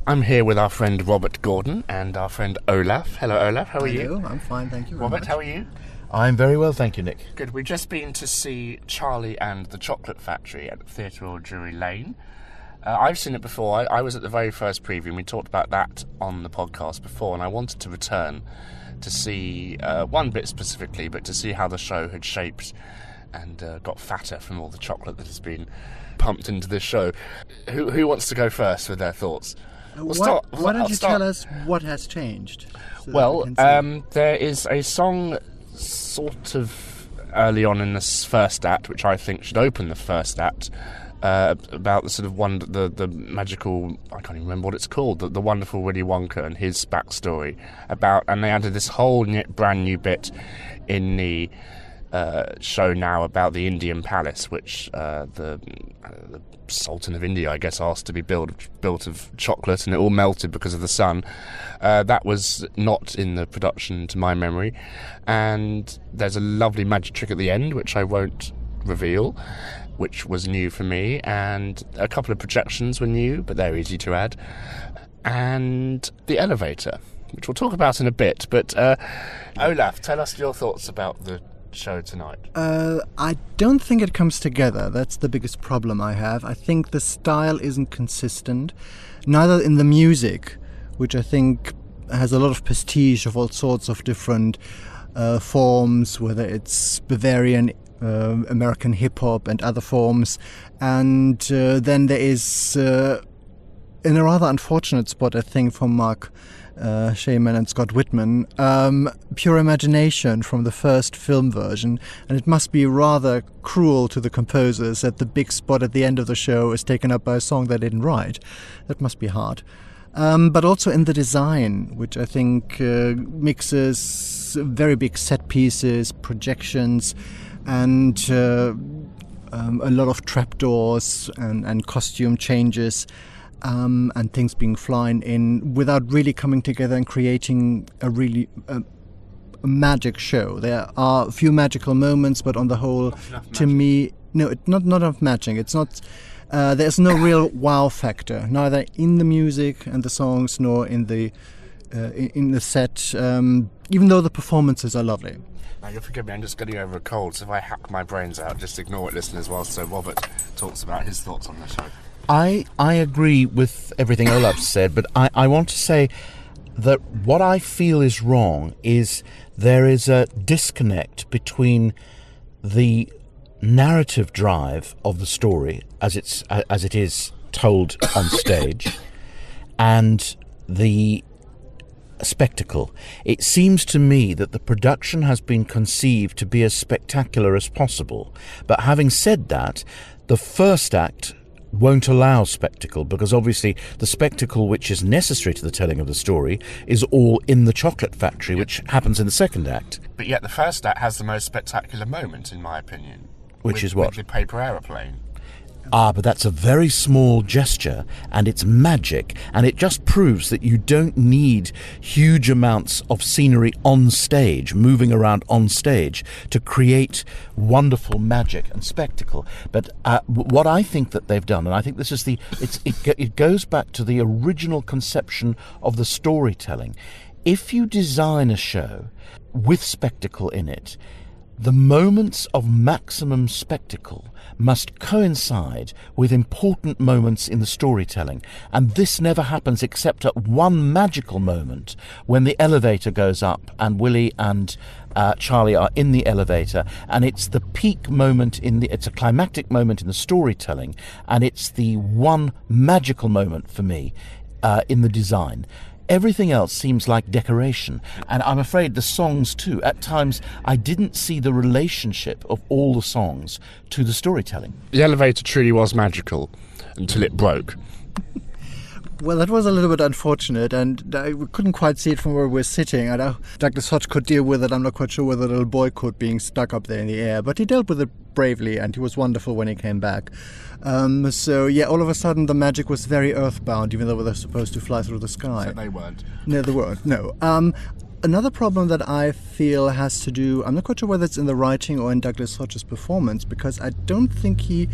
I'm here with our friend Robert Gordon and our friend Olaf. Hello, Olaf. How are you? Hello, I'm fine, thank you very Robert, much. how are you? I'm very well, thank you, Nick. Good. We've just been to see Charlie and the Chocolate Factory at the Theatre Royal Drury Lane. I've seen it before. I was at the very first preview, and we talked about that on the podcast before, and I wanted to return to see one bit specifically, but to see how the show had shaped and got fatter from all the chocolate that has been pumped into this show. Who wants to go first with their thoughts? Why don't you tell us what has changed? There is a song sort of early on in this first act, which I think should open the first act, about the sort of the magical, I can't even remember what it's called, the wonderful Willy Wonka and his backstory and they added this whole brand new bit in the show now about the Indian palace, which the Sultan of India, I guess, asked to be built of chocolate, and it all melted because of the sun. That was not in the production, to my memory. And there's a lovely magic trick at the end, which I won't reveal, which was new for me. And a couple of projections were new, but they're easy to add. And the elevator, which we'll talk about in a bit. But Olaf, tell us your thoughts about the show tonight. I don't think it comes together. That's the biggest problem I have. I think the style isn't consistent, neither in the music, which I think has a lot of prestige of all sorts of different forms, whether it's Bavarian, American hip-hop and other forms. And then there is, in a rather unfortunate spot, I think, from Mark Shaman and Scott Whitman, Pure Imagination from the first film version, and it must be rather cruel to the composers that the big spot at the end of the show is taken up by a song they didn't write. That must be hard. But also in the design, which I think mixes very big set pieces, projections, and a lot of trapdoors and costume changes. And things being flown in without really coming together and creating a really a magic show. There are a few magical moments, but on the whole, to me, no, it's not enough magic. It's not. There's no real wow factor, neither in the music and the songs nor in the set. Even though the performances are lovely. Now, you'll forgive me, I'm just getting over a cold, so if I hack my brains out, just ignore it, listeners, whilst Robert talks about his thoughts on the show. I agree with everything Olaf said, but I want to say that what I feel is wrong is there is a disconnect between the narrative drive of the story as it is told on stage and the spectacle. It seems to me that the production has been conceived to be as spectacular as possible, but having said that, the first act won't allow spectacle, because obviously the spectacle which is necessary to the telling of the story is all in the chocolate factory, which happens in the second act. But yet the first act has the most spectacular moment, in my opinion. Which is what? With the paper aeroplane. But that's a very small gesture, and it's magic, and it just proves that you don't need huge amounts of scenery on stage, moving around on stage, to create wonderful magic and spectacle. But what I think that they've done, and I think this is it goes back to the original conception of the storytelling. If you design a show with spectacle in it, the moments of maximum spectacle must coincide with important moments in the storytelling, and this never happens except at one magical moment when the elevator goes up and Willie and Charlie are in the elevator, and it's the peak moment it's a climactic moment in the storytelling, and it's the one magical moment for me in the design. Everything else seems like decoration, and I'm afraid the songs too. At times, I didn't see the relationship of all the songs to the storytelling. The elevator truly was magical until it broke. Well, that was a little bit unfortunate, and we couldn't quite see it from where we're sitting. I know Douglas Hodge could deal with it. I'm not quite sure whether the little boy could, being stuck up there in the air, but he dealt with it bravely, and he was wonderful when he came back. So, yeah, all of a sudden the magic was very earthbound, even though they're supposed to fly through the sky. So they weren't. No, they weren't, no. Another problem that I feel has to do, I'm not quite sure whether it's in the writing or in Douglas Hodge's performance, because I don't think he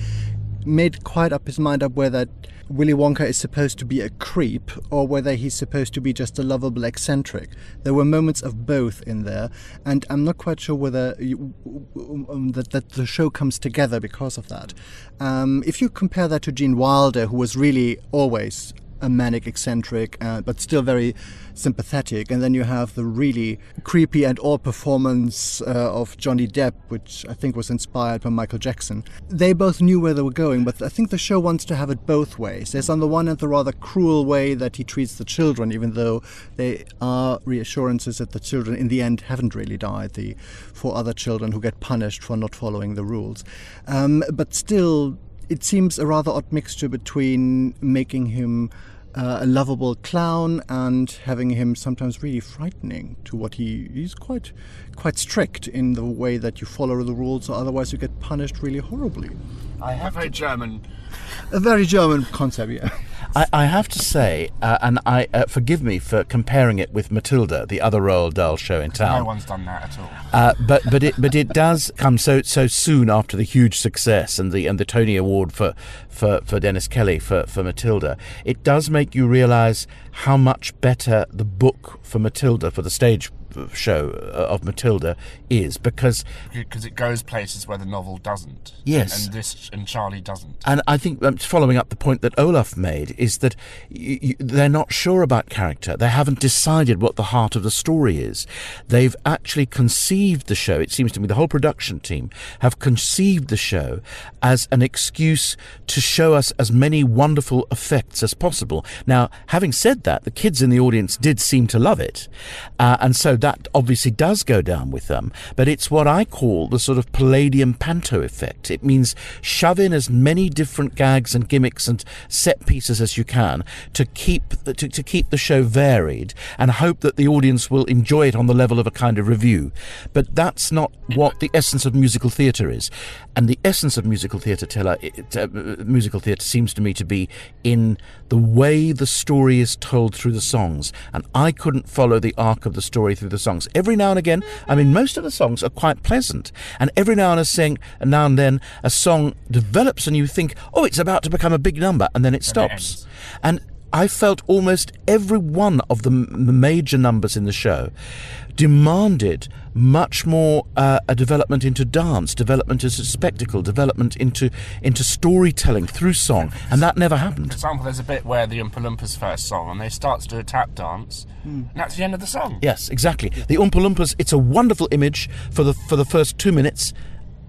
made quite up his mind up where Willy Wonka is supposed to be a creep or whether he's supposed to be just a lovable eccentric. There were moments of both in there, and I'm not quite sure whether that the show comes together because of that. If you compare that to Gene Wilder, who was really always a manic eccentric, but still very sympathetic, and then you have the really creepy and odd performance of Johnny Depp, which I think was inspired by Michael Jackson. They both knew where they were going, but I think the show wants to have it both ways. There's on the one hand the rather cruel way that he treats the children, even though there are reassurances that the children in the end haven't really died, the 4 other children who get punished for not following the rules. But still, it seems a rather odd mixture between making him a lovable clown and having him sometimes really frightening to what he's quite strict in the way that you follow the rules, or otherwise you get punished really horribly. A very German concept, yeah. I have to say, and I forgive me for comparing it with Matilda, the other Roald Dahl show in town. No one's done that at all. But it does come so soon after the huge success and the Tony Award for Dennis Kelly for Matilda. It does make you realise how much better the book for Matilda, for the stage show of Matilda, is, because it goes places where the novel doesn't. Yes, and Charlie doesn't. And I think, following up the point that Olaf made, is that they're not sure about character. They haven't decided what the heart of the story is. They've actually conceived the show. It seems to me the whole production team have conceived the show as an excuse to show us as many wonderful effects as possible. Now, having said that, the kids in the audience did seem to love it, and so that obviously does go down with them, but it's what I call the sort of Palladium Panto effect. It means shove in as many different gags and gimmicks and set pieces as you can to keep the show varied and hope that the audience will enjoy it on the level of a kind of review. But that's not what the essence of musical theatre is. And the essence of musical theatre seems to me to be in the way the story is told through the songs. And I couldn't follow the arc of the story through the songs. Every now and again, I mean, most of the songs are quite pleasant, and every now and then a song develops and you think, oh, it's about to become a big number, and then it stops. And I felt almost every one of the major numbers in the show demanded much more a development into dance, development into spectacle, development into storytelling through song, and that never happened. For example, there's a bit where the Oompa Loompas first song, and they start to do a tap dance, and that's the end of the song. Yes, exactly. The Oompa Loompas, it's a wonderful image for the first 2 minutes,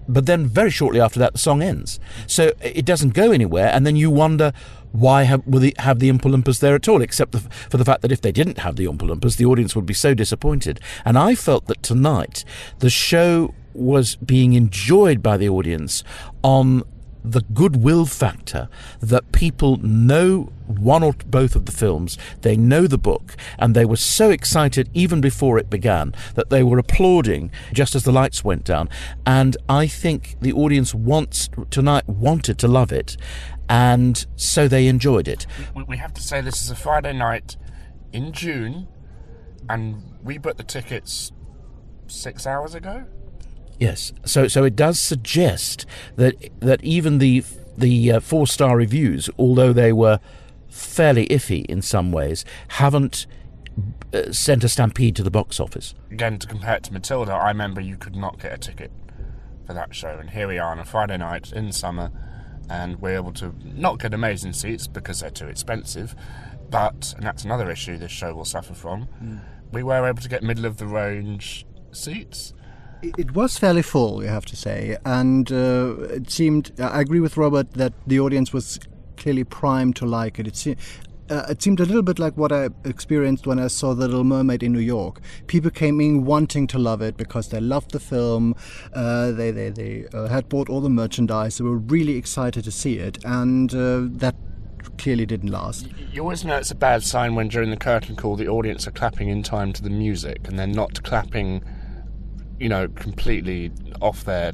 but then very shortly after that the song ends. So it doesn't go anywhere, and then you wonder, why have the Oompa Loompas there at all, except for the fact that if they didn't have the Oompa Loompas, the audience would be so disappointed. And I felt that tonight the show was being enjoyed by the audience on the goodwill factor that people know one or both of the films, they know the book, and they were so excited even before it began that they were applauding just as the lights went down. And I think the audience wanted to love it, and so they enjoyed it. We have to say this is a Friday night in June, and we booked the tickets 6 hours ago. Yes, so it does suggest that even the 4-star reviews, although they were fairly iffy in some ways, haven't sent a stampede to the box office. Again, to compare it to Matilda, I remember you could not get a ticket for that show, and here we are on a Friday night in summer, and we're able to not get amazing seats because they're too expensive, and that's another issue this show will suffer from. We were able to get middle of the range seats. It was fairly full, you have to say, and it seemed, I agree with Robert, that the audience was clearly primed to like it. It seemed a little bit like what I experienced when I saw The Little Mermaid in New York. People came in wanting to love it because they loved the film, they had bought all the merchandise, they were really excited to see it, and that clearly didn't last. You always know it's a bad sign when during the curtain call the audience are clapping in time to the music and they're not clapping, completely off their,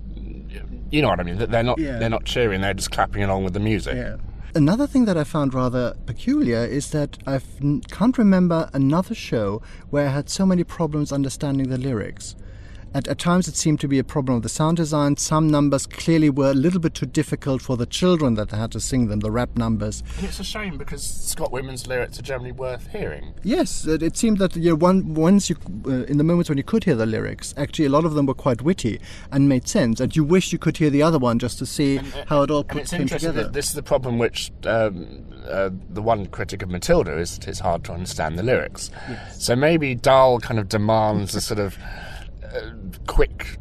you know what I mean? They're not cheering, they're just clapping along with the music. Yeah. Another thing that I found rather peculiar is that I can't remember another show where I had so many problems understanding the lyrics. At times it seemed to be a problem of the sound design. Some numbers clearly were a little bit too difficult for the children that had to sing them, the rap numbers. And it's a shame because Scott Whitman's lyrics are generally worth hearing. Yes, it seemed that once you, in the moments when you could hear the lyrics, actually a lot of them were quite witty and made sense. And you wish you could hear the other one just to see how it all came together. This is the problem which the one critic of Matilda is that it's hard to understand the lyrics. Yes. So maybe Dahl kind of demands a sort of quick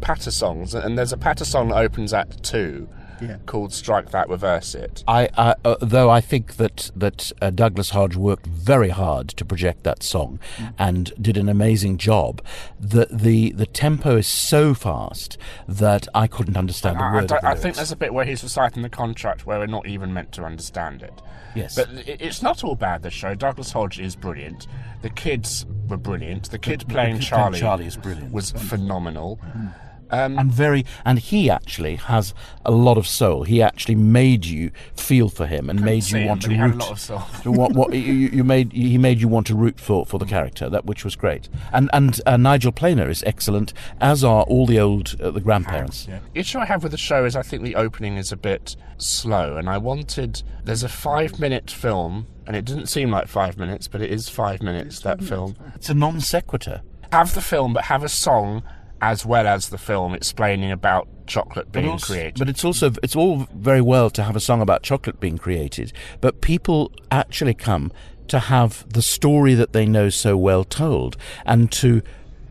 patter songs, and there's a patter song that opens Act 2 called Strike That, Reverse It. Though I think that Douglas Hodge worked very hard to project that song and did an amazing job. The tempo is so fast that I couldn't understand a word of the I think there's a bit where he's reciting the contract where we're not even meant to understand it. Yes. But it's not all bad, this show. Douglas Hodge is brilliant. The kids were brilliant. The kid playing Charlie is brilliant. Was phenomenal. And he actually has a lot of soul. He actually made you feel for him and made you want to root. He had a lot of soul. He made you want to root for the character, which was great. And Nigel Planer is excellent, as are all the grandparents. Yeah. The issue I have with the show is I think the opening is a bit slow, and there's a 5-minute film, and it didn't seem like 5 minutes, but it is 5 minutes, that film. It's a non sequitur. Have the film, but have a song as well as the film explaining about chocolate being created. But it's all very well to have a song about chocolate being created, but people actually come to have the story that they know so well told, and to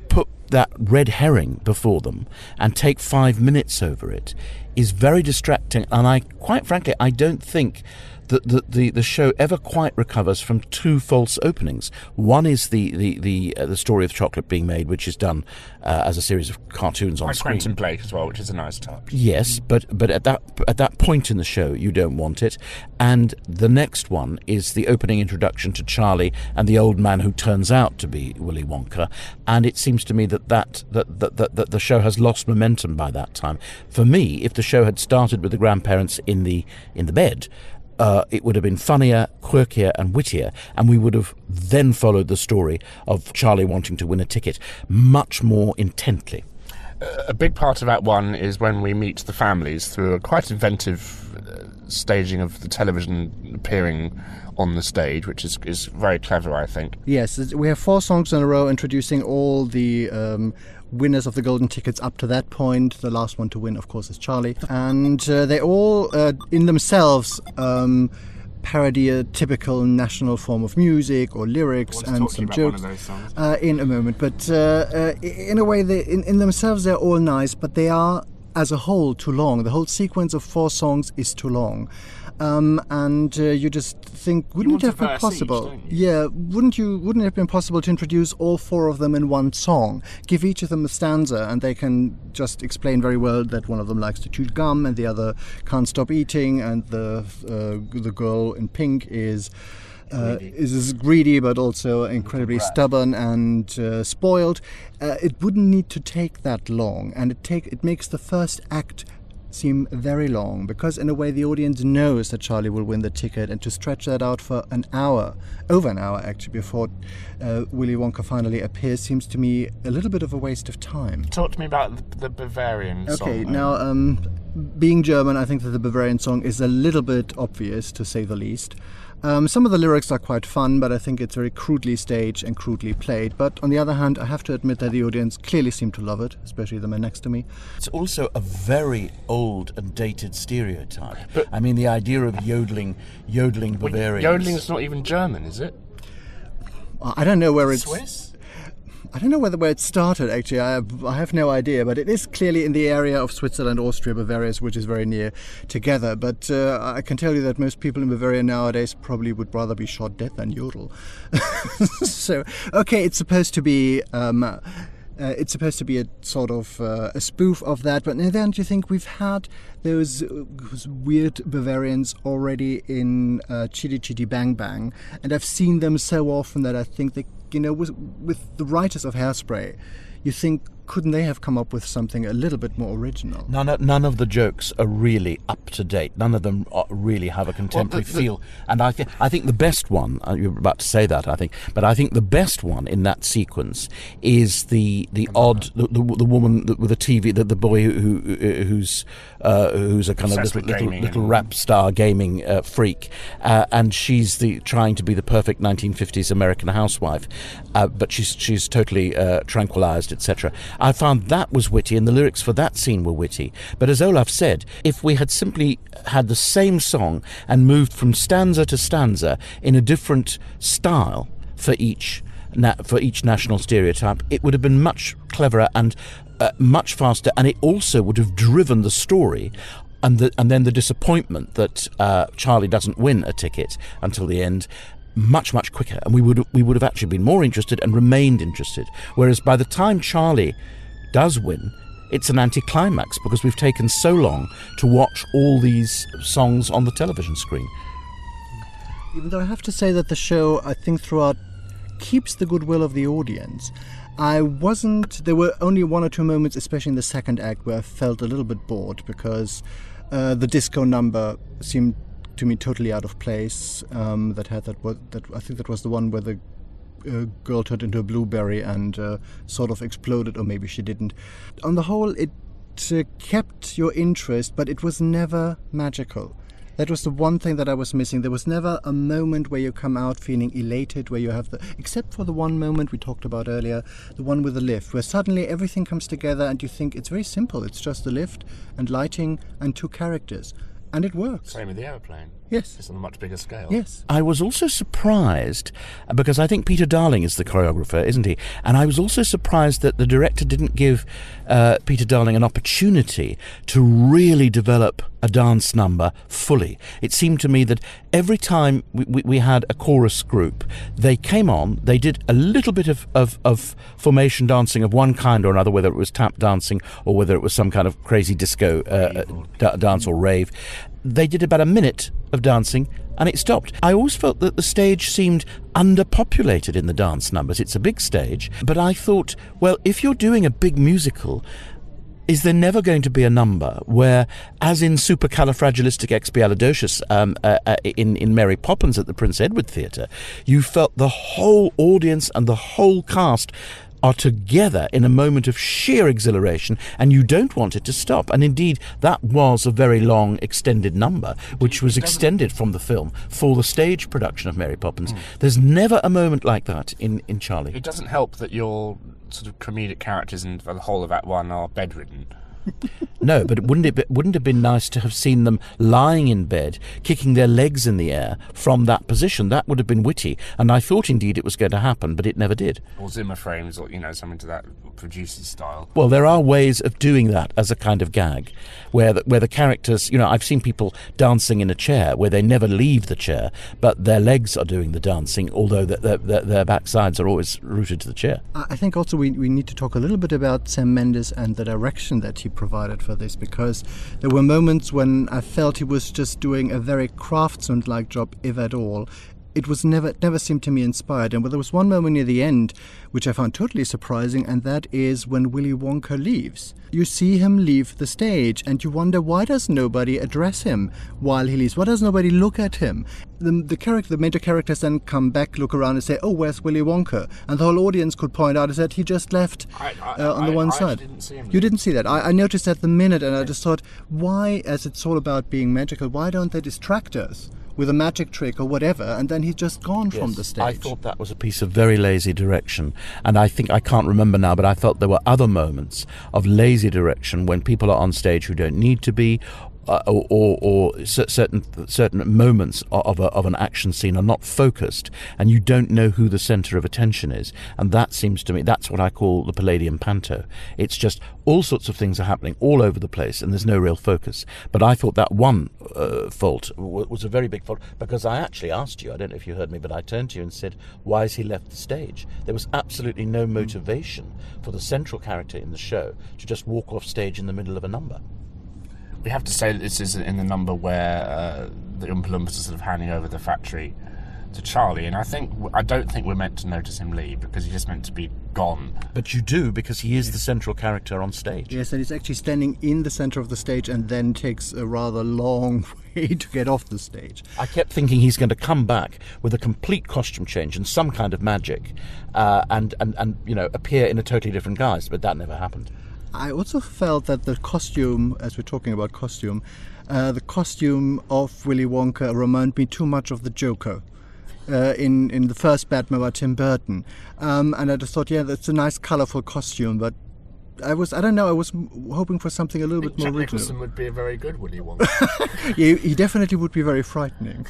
put that red herring before them and take 5 minutes over it is very distracting. And quite frankly, I don't think that the show ever quite recovers from two false openings. One is the story of chocolate being made, which is done as a series of cartoons on screen. Quentin Blake as well, which is a nice touch. Yes, but at that point in the show, you don't want it. And the next one is the opening introduction to Charlie and the old man who turns out to be Willy Wonka. And it seems to me that the show has lost momentum by that time. For me, if the show had started with the grandparents in the bed, it would have been funnier, quirkier and wittier, and we would have then followed the story of Charlie wanting to win a ticket much more intently. A big part of Act 1 is when we meet the families through a quite inventive staging of the television appearing on the stage, which is very clever, I think. Yes, we have 4 songs in a row introducing all the winners of the golden tickets up to that point. The last one to win, of course, is Charlie. And they all, in themselves, parody a typical national form of music or lyrics and some jokes in a moment. But in a way, in themselves, they're all nice, but they are, as a whole, too long. The whole sequence of 4 songs is too long. And you just think, wouldn't it have been possible? Wouldn't it have been possible to introduce all 4 of them in one song? Give each of them a stanza, and they can just explain very well that one of them likes to chew gum, and the other can't stop eating, and the girl in pink is greedy but also incredibly stubborn and spoiled. It wouldn't need to take that long, and it makes the first act seem very long, because in a way the audience knows that Charlie will win the ticket, and to stretch that out for over an hour actually, before Willy Wonka finally appears, seems to me a little bit of a waste of time. Talk to me about the Bavarian song. Okay, now being German, I think that the Bavarian song is a little bit obvious, to say the least. Some of the lyrics are quite fun, but I think it's very crudely staged and crudely played. But on the other hand, I have to admit that the audience clearly seemed to love it, especially the man next to me. It's also a very old and dated stereotype. But I mean, the idea of yodeling Bavarians. Yodeling is not even German, is it? I don't know where it's... Swiss? I don't know where it started, actually. I have no idea, but it is clearly in the area of Switzerland, Austria, Bavaria, which is very near together. But I can tell you that most people in Bavaria nowadays probably would rather be shot dead than yodel. So, okay, it's supposed to be a sort of a spoof of that, but then don't you think we've had those weird Bavarians already in Chitty Chitty Bang Bang, and I've seen them so often that I think that, with the writers of Hairspray, you think, couldn't they have come up with something a little bit more original? None of the jokes are really up to date. None of them really have a contemporary feel. And I think the best one, you're about to say that, I think, but I think the best one in that sequence is the woman with the TV, the boy who's a kind of little rap star gaming freak, and she's trying to be the perfect 1950s American housewife, but she's totally tranquilized, etc. I found that was witty, and the lyrics for that scene were witty. But as Olaf said, if we had simply had the same song and moved from stanza to stanza in a different style for each national stereotype, it would have been much cleverer and much faster, and it also would have driven the story. And then the disappointment that Charlie doesn't win a ticket until the end much quicker, and we would have actually been more interested and remained interested. Whereas by the time Charlie does win, it's an anticlimax because we've taken so long to watch all these songs on the television screen. Even though I have to say that the show, I think throughout, keeps the goodwill of the audience. There were only one or two moments, especially in the second act, where I felt a little bit bored because the disco number seemed to me totally out of place. I think that was the one where the girl turned into a blueberry and sort of exploded, or maybe she didn't. On the whole, it kept your interest, but it was never magical. That was the one thing that I was missing. There was never a moment where you come out feeling elated, where you have except for the one moment we talked about earlier, the one with the lift, where suddenly everything comes together and you think it's very simple. It's just the lift and lighting and two characters. And it works. Same with the aeroplane. Yes. It's on a much bigger scale. Yes. I was also surprised, because I think Peter Darling is the choreographer, isn't he? And I was also surprised that the director didn't give Peter Darling an opportunity to really develop a dance number fully. It seemed to me that every time we had a chorus group, they came on, they did a little bit of formation dancing of one kind or another, whether it was tap dancing or whether it was some kind of crazy disco dance or rave. They did about a minute of dancing and it stopped. I always felt that the stage seemed underpopulated in the dance numbers. It's a big stage, but I thought, well, if you're doing a big musical, is there never going to be a number where, as in Supercalifragilisticexpialidocious in Mary Poppins at the Prince Edward Theatre, you felt the whole audience and the whole cast are together in a moment of sheer exhilaration, and you don't want it to stop. And indeed, that was a very long, extended number, which was extended from the film for the stage production of Mary Poppins. There's never a moment like that in Charlie. It doesn't help that your sort of comedic characters in the whole of Act 1 are bedridden. No, but wouldn't have been nice to have seen them lying in bed, kicking their legs in the air from that position? That would have been witty, and I thought indeed it was going to happen, but it never did. Or Zimmer frames, or something to that producer's style. Well, there are ways of doing that as a kind of gag, where the characters, I've seen people dancing in a chair where they never leave the chair, but their legs are doing the dancing, although their backsides are always rooted to the chair. I think also we need to talk a little bit about Sam Mendes and the direction that he provided for this, because there were moments when I felt he was just doing a very craftsman-like job, if at all. It was never seemed to me inspired. And there was one moment near the end which I found totally surprising, and that is when Willy Wonka leaves. You see him leave the stage and you wonder, why does nobody address him while he leaves? Why does nobody look at him? The major characters then come back, look around and say, oh, where's Willy Wonka? And the whole audience could point out is that he just left on the one side. Didn't see him. You didn't see that. I noticed that the minute, and I just thought, why, as it's all about being magical, why don't they distract us with a magic trick or whatever, and then he's just gone from the stage? I thought that was a piece of very lazy direction, and I can't remember now, but I felt there were other moments of lazy direction when people are on stage who don't need to be, or certain moments of an action scene are not focused, and you don't know who the centre of attention is. And that seems to me, that's what I call the Palladium Panto. It's just all sorts of things are happening all over the place, and there's no real focus. But I thought that one fault was a very big fault, because I actually asked you, I don't know if you heard me, but I turned to you and said, why has he left the stage? There was absolutely no motivation for the central character in the show to just walk off stage in the middle of a number. We have to say that this is in the number where the Oompa Loompas are sort of handing over the factory to Charlie, and I don't think we're meant to notice him leave because he's just meant to be gone. But you do, because he is the central character on stage. Yes, and he's actually standing in the center of the stage and then takes a rather long way to get off the stage. I kept thinking he's going to come back with a complete costume change and some kind of magic, and appear in a totally different guise, but that never happened. I also felt that the costume, as we're talking about costume, the costume of Willy Wonka reminded me too much of the Joker in the first Batman by Tim Burton. And I just thought, yeah, that's a nice, colourful costume, but I was hoping for something a little bit more Jack original. Nicholson would be a very good Willy Wonka. He definitely would be very frightening.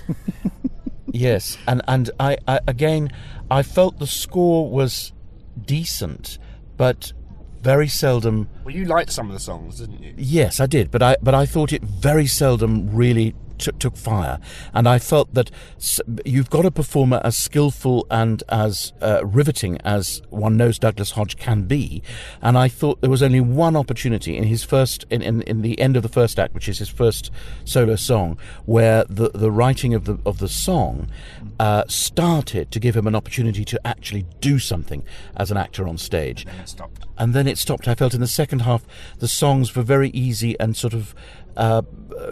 Yes, and I felt the score was decent, but very seldom. Well, you liked some of the songs, didn't you? Yes, I did, but I thought it very seldom really took fire, and I felt that you've got a performer as skillful and as riveting as one knows Douglas Hodge can be, and I thought there was only one opportunity in his first in the end of the first act, which is his first solo song, where the writing of the song started to give him an opportunity to actually do something as an actor on stage. And then it stopped. I felt in the second half the songs were very easy and sort of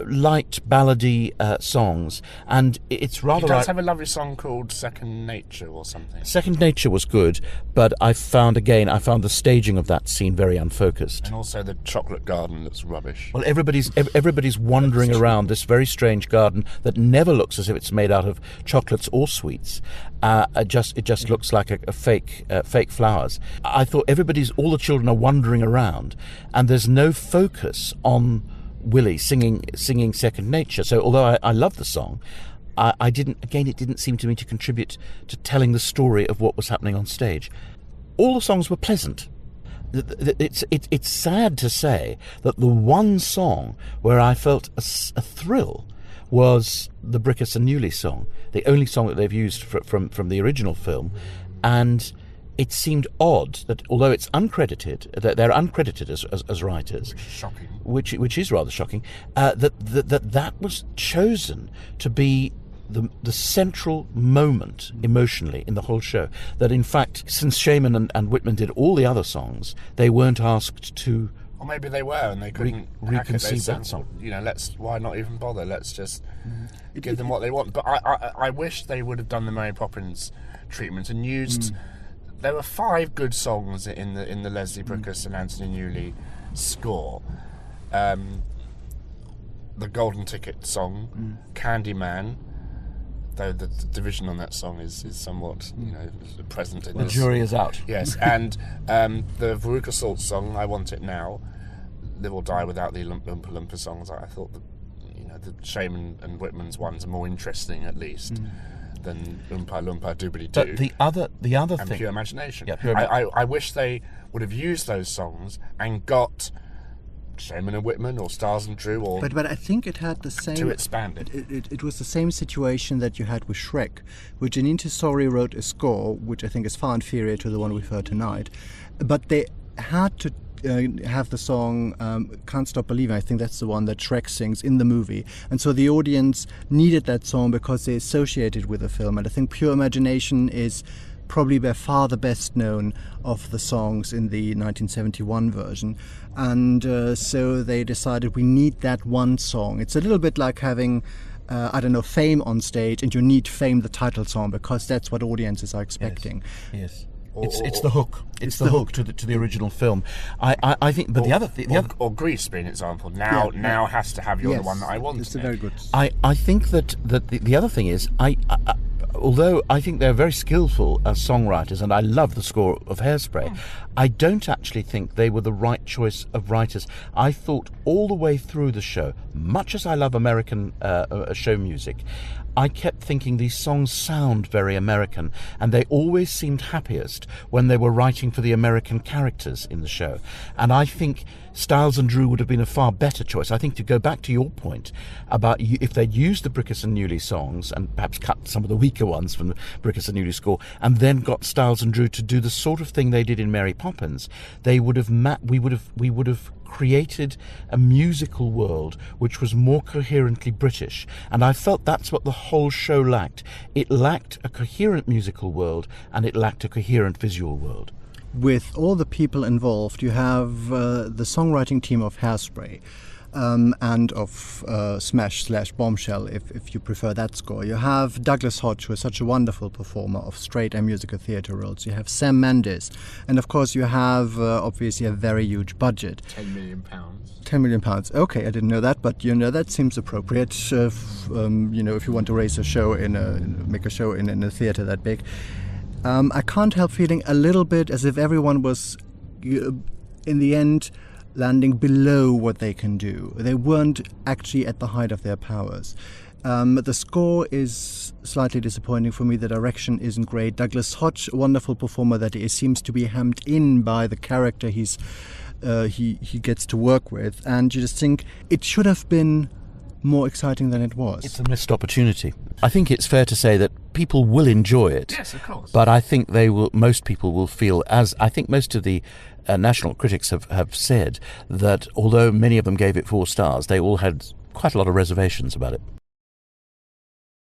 light ballady songs, and it's rather. He does have a lovely song called "Second Nature" or something. Second Nature was good, but I found the staging of that scene very unfocused. And also the chocolate garden that's rubbish. Well, everybody's wandering around this very strange garden that never looks as if it's made out of chocolates or sweets. It just looks like a fake flowers. I thought all the children are wandering around, and there's no focus on Willie singing Second Nature. So although I love the song, it didn't seem to me to contribute to telling the story of what was happening on stage. All the songs were pleasant. It's sad to say that the one song where I felt a thrill was the Brickus and Newley song, the only song that they've used from the original film, and it seemed odd that although it's uncredited, that they're uncredited as writers, which is rather shocking, that was chosen to be the central moment emotionally in the whole show. That in fact, since Shaman and Whitman did all the other songs, they weren't asked to. Or maybe they were and they couldn't reconceive that song. Why not even bother? Let's just give them what they want. But I wish they would have done the Mary Poppins treatment and used. There were 5 good songs in the Leslie Brickus and Anthony Newley score. The Golden Ticket song, Candyman, though the division on that song is somewhat present in the jury is out. Yes, and the Veruca Salt song, I Want It Now, Live or Die Without the Oompa Loompa songs. I thought the Shaman and Whitman's ones are more interesting at least. Than Oompa Loompa Doobly Doo. But the other thing, Pure Imagination. Yeah, I wish they would have used those songs and got Shaman and Whitman or Stars and Drew or. But I think it had the same. To expand it. It was the same situation that you had with Shrek, which Anita Sori wrote a score, which I think is far inferior to the one we've heard tonight, but they had to. Have the song Can't Stop Believing. I think that's the one that Shrek sings in the movie, and so the audience needed that song because they associated with the film. And I think Pure Imagination is probably by far the best known of the songs in the 1971 version, and so they decided we need that one song. It's a little bit like having Fame on stage, and you need Fame the title song because that's what audiences are expecting. Yes. It's the hook. It's the hook to the original film. I think, but the other Grease being an example. Now has to have the one that I want. It's a very good. I think that the other thing is although I think they're very skillful as songwriters, and I love the score of Hairspray, I don't actually think they were the right choice of writers. I thought all the way through the show, much as I love American show music, I kept thinking these songs sound very American, and they always seemed happiest when they were writing for the American characters in the show. And I think Stiles and Drew would have been a far better choice. I think, to go back to your point about if they'd used the Brickus and Newley songs and perhaps cut some of the weaker ones from the Brickus and Newley score, and then got Stiles and Drew to do the sort of thing they did in Mary Poppins, we would have created a musical world which was more coherently British, and I felt that's what the whole show lacked. It lacked a coherent musical world, and it lacked a coherent visual world. With all the people involved, you have the songwriting team of Hairspray, and of Smash/Bombshell, if you prefer that score. You have Douglas Hodge, who is such a wonderful performer of straight and musical theatre roles. You have Sam Mendes, and of course you have obviously a very huge budget. £10 million. £10 million. Okay, I didn't know that, but that seems appropriate. If you want to raise a show make a show in a theatre that big. I can't help feeling a little bit as if everyone was, in the end, landing below what they can do. They weren't actually at the height of their powers. The score is slightly disappointing for me. The direction isn't great. Douglas Hodge, a wonderful performer that is, seems to be hemmed in by the character he gets to work with, and you just think it should have been more exciting than it was. It's a missed opportunity. I think it's fair to say that people will enjoy it. Yes, of course. But I think most people will feel, as I think most of the national critics have said, that although many of them gave it 4 stars, they all had quite a lot of reservations about it.